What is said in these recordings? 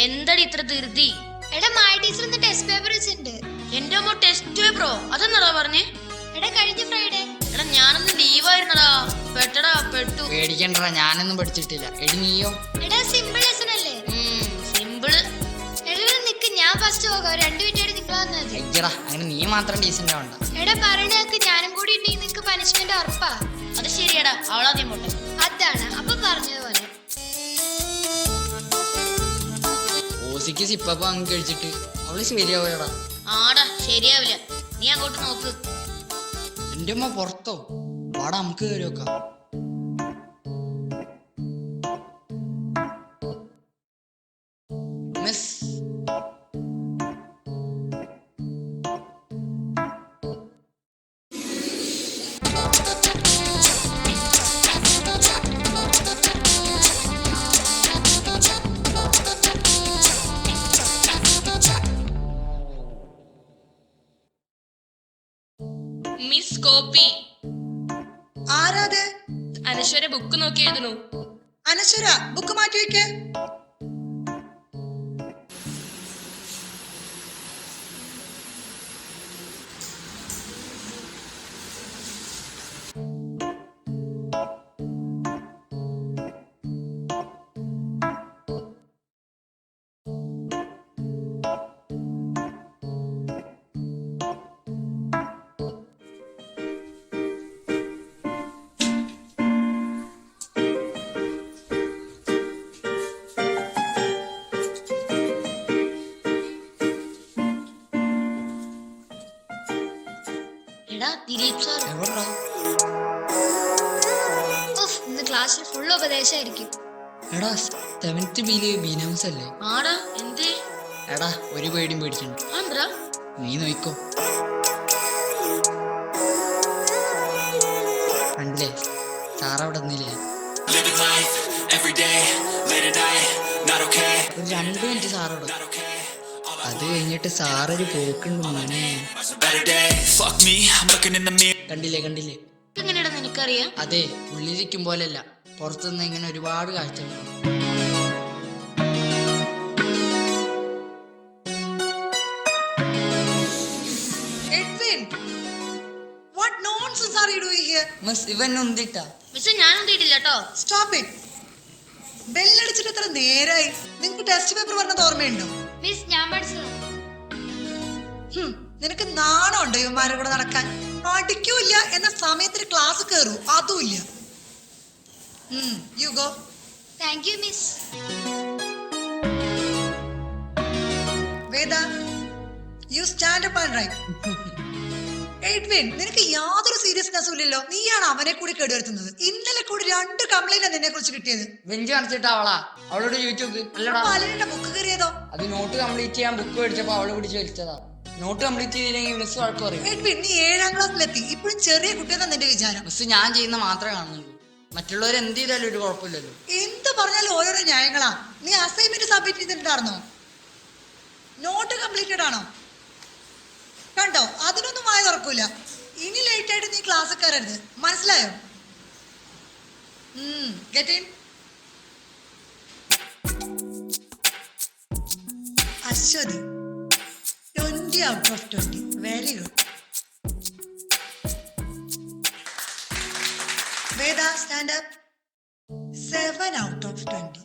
എന്താടി ഇത്ര ധൃതി? എടാ മായ ടീച്ചർ ടെസ്റ്റ് പേപ്പർ വെച്ചിട്ടുണ്ട്. എന്റെ അമ്മ ടെസ്റ്റ് പേപ്പറോ? അതെന്നടാ പറഞ്ഞേ? എടാ കഴിഞ്ഞ ഫ്രൈഡേ. എടാ ഞാനൊന്ന് ലീവായിരുന്നടാ. പെട്ടു. പേടിക്കണ്ടടാ, ഞാനൊന്നും പഠിച്ചിട്ടില്ല. എടി നീയോ? എടാ സിമ്പിൾ ലെസൺ അല്ലേ? സിമ്പിള്. എടാ നിക്ക്, ഞാൻ ഫസ്റ്റ് പോകാം. 2 മിനിറ്റ് നിങ്ങൾ വന്നത്. അയ്യടാ, അങ്ങനെ നീ മാത്രം ഡീസന്റ് ആവണ്ട. എടാ പറയണക്ക് ഞാനും കൂടി ഉണ്ടെങ്കിൽ നിനക്ക് പനിഷ്മെന്റ് ഉറപ്പാ. അത് ശരിയാടാ, അവളാദ്യം പോട്ടെ. അതാണ് അപ്പൊ പറഞ്ഞതുപോലെ. ഓസിക്ക് സിപ്പപ്പ് വാങ്ങി കഴിച്ചിട്ട് അവള് ശരിയാവൂലടാ. ആടാ ശരിയാവില്ല, നീ അങ്ങോട്ട് നോക്ക്. എന്റെ അമ്മ പുറത്തോ? വാടാ നമുക്ക് കയറി വെക്കാം. Miss miss copy. ആരാത്? അനശ്വര ബുക്ക് നോക്കി എഴുതണു. അനശ്വര, ബുക്ക് മാറ്റി വെക്ക്. എടാ ദിലീപ് സാർ. എവിടാ? ഇന്ന് ക്ലാസ്സിൽ ഫുൾ ഉപദേശമായിരിക്കും. എടാ 7th ബിയില് ബീനാംസ് അല്ലേ? ആടാ എന്തേ? എടാ ഒരു പേടിയും പേടിക്കണ്ട, ആന്ധ്രാ നീ നോയിക്കോ. കണ്ടില്ലേ, സാറവിടെ നിന്നില്ലേ? ഒരു 2 മിനിറ്റ് സാറോട്. അത് കഴിഞ്ഞിട്ട് സാറൊരു പോക്കുണ്ട് മോനെ. കണ്ടില്ലേ? എങ്ങനെയാടാ നിനക്കറിയാം? അതെ, ഉള്ളിലിരിക്കും പോലെയല്ല, പുറത്തുനിന്ന് ഇങ്ങനെ ഒരുപാട് കാഴ്ചകളാണ്. Edwin, what nonsense are you doing here? Miss ഇവൻ ഉന്തിട്ടാ. മിസ് ഞാനൊന്നും ചെയ്തില്ല കേട്ടോ. Stop it. ബെല്ലടിച്ചിട്ട് എത്ര നേരായി? നിങ്ങൾക്ക് ടെസ്റ്റ് പേപ്പർ പറഞ്ഞത് ഓർമ്മയുണ്ടോ? മിസ് ഞാൻ പഠിച്ചത്. നിനക്ക് നാണമുണ്ടോ ഇവന്മാരുടെ കൂടെ നടക്കാൻ? പഠിക്കൂല എന്ന സമയത്തിന് ക്ലാസ് കയറൂ, അതുമില്ല. You go. Thank you miss. Veda, you stand up and write. Edwin, നിനക്ക് യാതൊരു സീരിയസ്നെസ്സും ഇല്ലല്ലോ. നീയാണ് അവനെ കൂടി കേടുവരുത്തുന്നത്. ഇന്നലെ കൂടി 2 കംപ്ലൈന്റ് നിന്നെ കുറിച്ച് കിട്ടിയത്. ബെഞ്ച് കാണിച്ചിട്ട് അവളോട് ചോദിച്ചോക്ക്. അല്ലടാ, പലരുടെ ബുക്ക് കയറിയതോ? അത് നോട്ട് കംപ്ലീറ്റ് ചെയ്യാൻ ബുക്ക് മേടിച്ചപ്പോ അവള് പിടിച്ച് വലിച്ചതാ. നോട്ട് കംപ്ലീറ്റ് ചെയ്തില്ലെങ്കിൽ മിസ് വഴക്ക് പറയും. എഡ്വിൻ, നീ 7ാം ക്ലാസ്സിലെത്തി, ഇപ്പോഴും ചെറിയ കുട്ടിയെന്നാ നിന്റെ വിചാരം. മിസ് ഞാൻ ചെയ്യുന്ന മാത്രമേ കാണുന്നുള്ളൂ, മറ്റുള്ളവർ എന്ത് ചെയ്താലും ഒരു കുഴപ്പമില്ലല്ലോ. എന്ത് പറഞ്ഞാലും ഓരോരോ ന്യായങ്ങളാ. നീ അസൈൻമെന്റ് സബ്മിറ്റ് ചെയ്തിട്ടുണ്ടായിരുന്നോ? നോട്ട് കംപ്ലീറ്റഡ് ആണോ? കണ്ടോ, അതിനൊന്നും വായ തുറക്കൂല. ഇനി ലേറ്റ് ആയിട്ട് നീ ക്ലാസ് കയറരുത്, മനസ്സിലായോ? Get in. Aswathy 20 out of 20. Very good. Veda, stand up. 7 out of 20.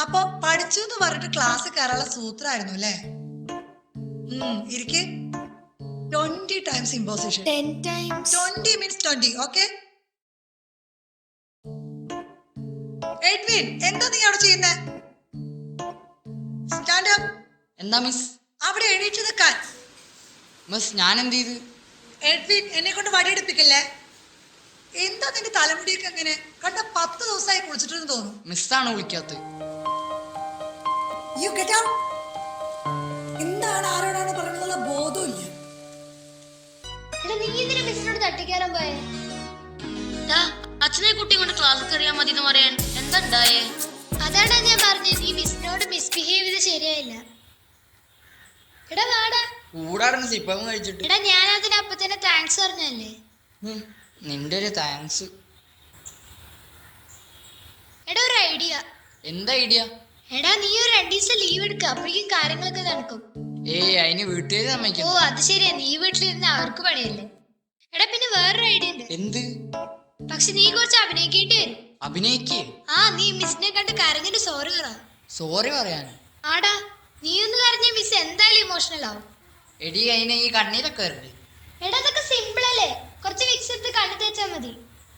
അപ്പൊ പഠിച്ചു എന്ന് പറഞ്ഞിട്ട് ക്ലാസ് കയറാനുള്ള സൂത്രമായിരുന്നു അല്ലേ? ഇരിക്കെ. 20 times imposition. 10 times. 20 means 20. Okay? Edwin, എന്താ നീ അവിടെ ചെയ്യുന്നേ? Stand up. എന്താ മിസ്? അവിടെ എണീറ്റ് നിൽക്കാൻ. മിസ് ഞാൻ എന്ത് ചെയ്ത്? എഡ്വിൻ, എന്നെ കൊണ്ട് വടിയെടുപ്പിക്കല്ലേ. എന്താ നിന്റെ തലമുടിയൊക്കെ അങ്ങനെ? കണ്ട 10 ദിവസമായി കുളിച്ചിട്ടെന്ന് തോന്നുന്നു. മിസ്സാണ് വിളിക്കാത്തത്. You get out. എന്താണ് ആരോടാണ് പറയുന്നുള്ള ബോധമില്ല. എടാ നീ എന്തിനാ മിസ്സിനോട് തട്ടിക്കാരം പോയേ? അച്ഛനെ കുട്ടി കൊണ്ട് ക്ലാസ് കയറിയാൽ മതി എന്ന് പറയാൻ എന്താ ഉണ്ടായേ? അതാണ്ടാ ഞാൻ പറഞ്ഞത്, നീ മിസ്സിനോട് മിസ്ബിഹേവ് ചെയ്ത് ശരിയായില്ല. എടാ വാടാ. കൂടാടുന്ന സിപ്പം കഴിച്ചിട്ട്. എടാ ഞാൻ അതിന് അപ്പൊ തന്നെ താങ്ക്സ് പറഞ്ഞല്ലേ. നിന്റെ ഒരു താങ്ക്സ്. എടാ ഒരു ഐഡിയ. എന്താ ഐഡിയ? എടാ നീ ഒരു 2 ദിവസം ലീവ് എടുക്കുക, അപ്പോഴേക്കും കാര്യങ്ങളൊക്കെ നടക്കും. ഏയ് അതിന് വീട്ടുകാർ ഓ സമ്മതിക്കണം. അത് ശരിയാ, നീ വീട്ടിലിരുന്ന് അവർക്ക് പണിയല്ലേ. എടാ പിന്നെ വേറൊരു ഐഡിയ ഉണ്ട്. എന്ത്? പക്ഷെ നീ കുറച്ച് അഭിനയിക്കേണ്ടി വരും. അഭിനയിക്ക്? ആ നീ മിസ്സിനെ കണ്ട് കരഞ്ഞിട്ട് സോറി പറ. സോറി പറയാൻ? ആടാ നീ ഒന്ന് കരഞ്ഞ മിസ് എന്തായാലും ഇമോഷണൽ ആവും. എടി അതിനെ ഈ കണ്ണീരൊക്കെ വരണ്ടേ? എടാ അതൊക്കെ സിമ്പിൾ അല്ലേ, കുറച്ച് വിക്സ് എടുത്ത് കണ്ണു തേച്ചാ മതി.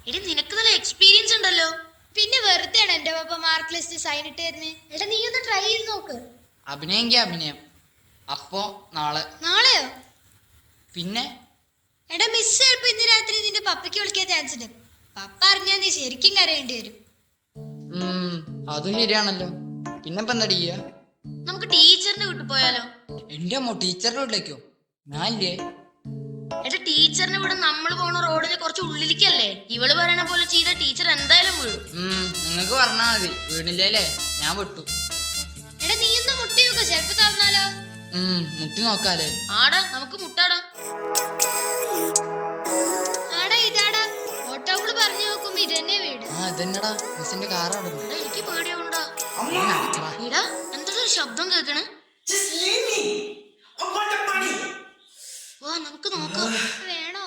എടി നിനക്ക് നല്ല എക്സ്പീരിയൻസ് ഉണ്ടല്ലോ. പിന്നെ വെറുതെയാണ് എന്റെ പപ്പ മാർക്ക് ലിസ്റ്റ് സൈൻ ഇട്ട് തരുന്നേ. എടാ നീ ഒന്ന് ട്രൈ ചെയ്ത് നോക്ക്. അഭിനയെങ്കിൽ അഭിനയം. അപ്പോ നാളെ? നാളെയോ? പിന്നെ എടാ മിസ് ചിലപ്പോ ഇന്ന് രാത്രി നിന്റെ പപ്പയ്ക്ക് വിളിക്കാൻ ചാൻസ് ഉണ്ട്. പപ്പ അറിഞ്ഞാൽ നീ ശരിക്കും കരയേണ്ടി വരും. അതും ശരിയാണല്ലോ. പിന്നെപ്പോ എന്താ ചെയ്യാ? നമുക്ക് ടീച്ചറിന്റെ വീട്ടിൽ പോയാലോ? എന്റെ അമ്മ ടീച്ചറിന്റെ വീട്ടിലേക്കോ? ഞാനില്ലേ. എടാ ടീച്ചറിന്റെ വീട് നമ്മൾ പോണ റോഡിന് കുറച്ച് ഉള്ളിലേക്കല്ലേ. ഇവള് പറയണ പോലെ ചെയ്ത ടീച്ചർ എന്തായാലും വീഴും. നിങ്ങക്ക് പറഞ്ഞാ മതി. വീണില്ലേ? ഞാൻ വിട്ടു. എടാ നീ ഒന്ന് മുട്ടി നോക്ക്, ചിലപ്പോ തന്നാലോ. മുട്ടി നോക്കാലേ? ആടാ നമുക്ക് മുട്ടാടാ. ആടാ ഇതാടാ, ഓട്ടോകള് പറഞ്ഞു നോക്കുമ്പോ ഇതന്നെ വീട്. ഇതെന്നടാ മിസ്സിന്റെ കാർ അവിടെ. എടാ എനിക്ക് പേടിയാവുണ്ടാ. എടാ എന്താ ഒരു ശബ്ദം കേൾക്കണേ? വാ നമുക്ക് നോക്കാം. വേണോ?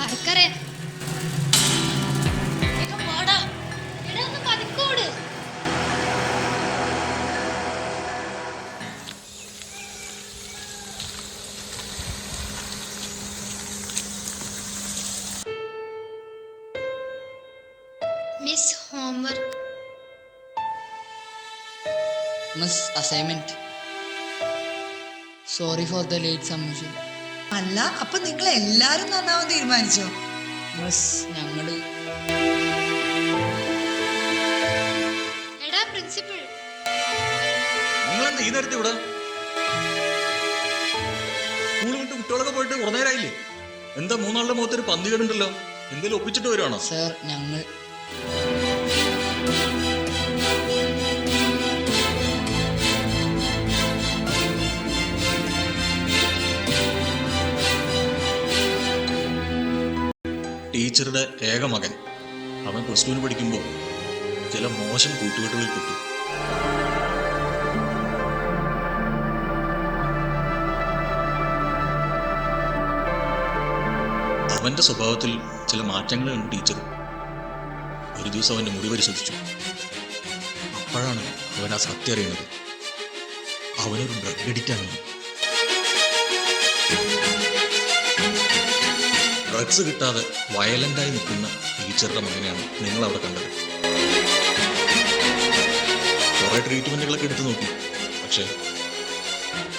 ആർക്കറിയാം. വേഗം വാടാ. എടാ ഒന്ന് പതുക്കോട്. Miss homework. Miss assignment. Sorry for the late submission. അല്ല അപ്പൊ നിങ്ങൾ എല്ലാരും നന്നാവാൻ തീരുമാനിച്ചോ? മിസ് ഞങ്ങള് എടാ പ്രിൻസിപ്പൽ. നിങ്ങളെന്താ ഈ നേരത്തെ ഇവിടെ? സ്കൂൾ വിട്ട് കുട്ടികളൊക്കെ പോയിട്ട് കുറേ നേരമായില്ലേ? എന്താ മൂന്നാളുടെ മുഖത്തൊരു പന്തി കേടുണ്ടല്ലോ? എന്തെങ്കിലും ഒപ്പിച്ചിട്ട് വരുവാണോ? സർ ഞങ്ങൾ ടീച്ചറുടെ ഏക മകൻ. അവൻ +2 പഠിക്കുമ്പോൾ ചില മോശം കൂട്ടുകെട്ടുകളിൽ പെട്ടു. അവന്റെ സ്വഭാവത്തിൽ ചില മാറ്റങ്ങൾ കണ്ടു ടീച്ചർ. ഒരു ദിവസം അവന്റെ മുടി പരിശോധിച്ചു. അപ്പോഴാണ് അവൻ ആ സത്യം അറിയുന്നത്. അവനൊരു ഡ്രഗ് അഡിക്റ്റ് ആണ്. ഡ്രഗ്സ് കിട്ടാതെ വയലന്റായി നിൽക്കുന്ന ടീച്ചറുടെ മകനെയാണ് നിങ്ങൾ അവിടെ കണ്ടത്. കുറെ ട്രീറ്റ്മെന്റുകളൊക്കെ എടുത്തു നോക്കി, പക്ഷെ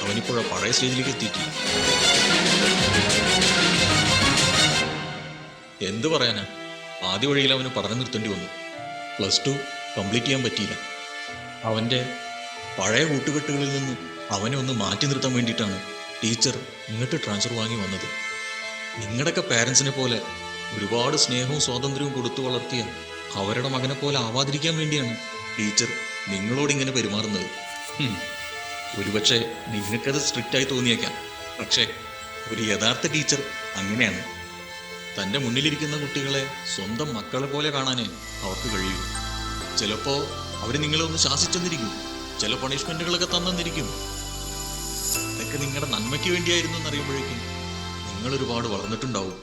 അവനിപ്പോഴാ പഴയ സ്റ്റേജിലേക്ക് എത്തിയിട്ടില്ല. എന്തു പറയാനാ, ആദ്യ വഴിയിൽ അവന് പഠനം നിർത്തേണ്ടി വന്നു. +2 കംപ്ലീറ്റ് ചെയ്യാൻ പറ്റിയില്ല. അവന്റെ പഴയ കൂട്ടുകെട്ടുകളിൽ നിന്ന് അവനെ ഒന്ന് മാറ്റി നിർത്താൻ വേണ്ടിയിട്ടാണ് ടീച്ചർ ഇങ്ങോട്ട് ട്രാൻസ്ഫർ വാങ്ങി വന്നത്. നിങ്ങളുടെയൊക്കെ പാരൻസിനെ പോലെ ഒരുപാട് സ്നേഹവും സ്വാതന്ത്ര്യവും കൊടുത്തു വളർത്തിയ അവരുടെ മകനെ പോലെ ആവാതിരിക്കാൻ വേണ്ടിയാണ് ടീച്ചർ നിങ്ങളോട് ഇങ്ങനെ പെരുമാറുന്നത്. ഒരുപക്ഷെ നിങ്ങൾക്കത് സ്ട്രിക്റ്റായി തോന്നിയേക്കാം, പക്ഷേ ഒരു യഥാർത്ഥ ടീച്ചർ അങ്ങനെയാണ്. തൻ്റെ മുന്നിലിരിക്കുന്ന കുട്ടികളെ സ്വന്തം മക്കളെ പോലെ കാണാനേ അവർക്ക് കഴിയൂ. ചിലപ്പോൾ അവർ നിങ്ങളെ ഒന്ന് ശാസിച്ചെന്നിരിക്കും, ചില പണിഷ്മെന്റുകളൊക്കെ തന്നെന്നിരിക്കും. ഇതൊക്കെ നിങ്ങളുടെ നന്മയ്ക്ക് വേണ്ടിയായിരുന്നു എന്നറിയുമ്പോഴേക്കും നിങ്ങൾ ഒരുപാട് വളർന്നിട്ടുണ്ടാവും.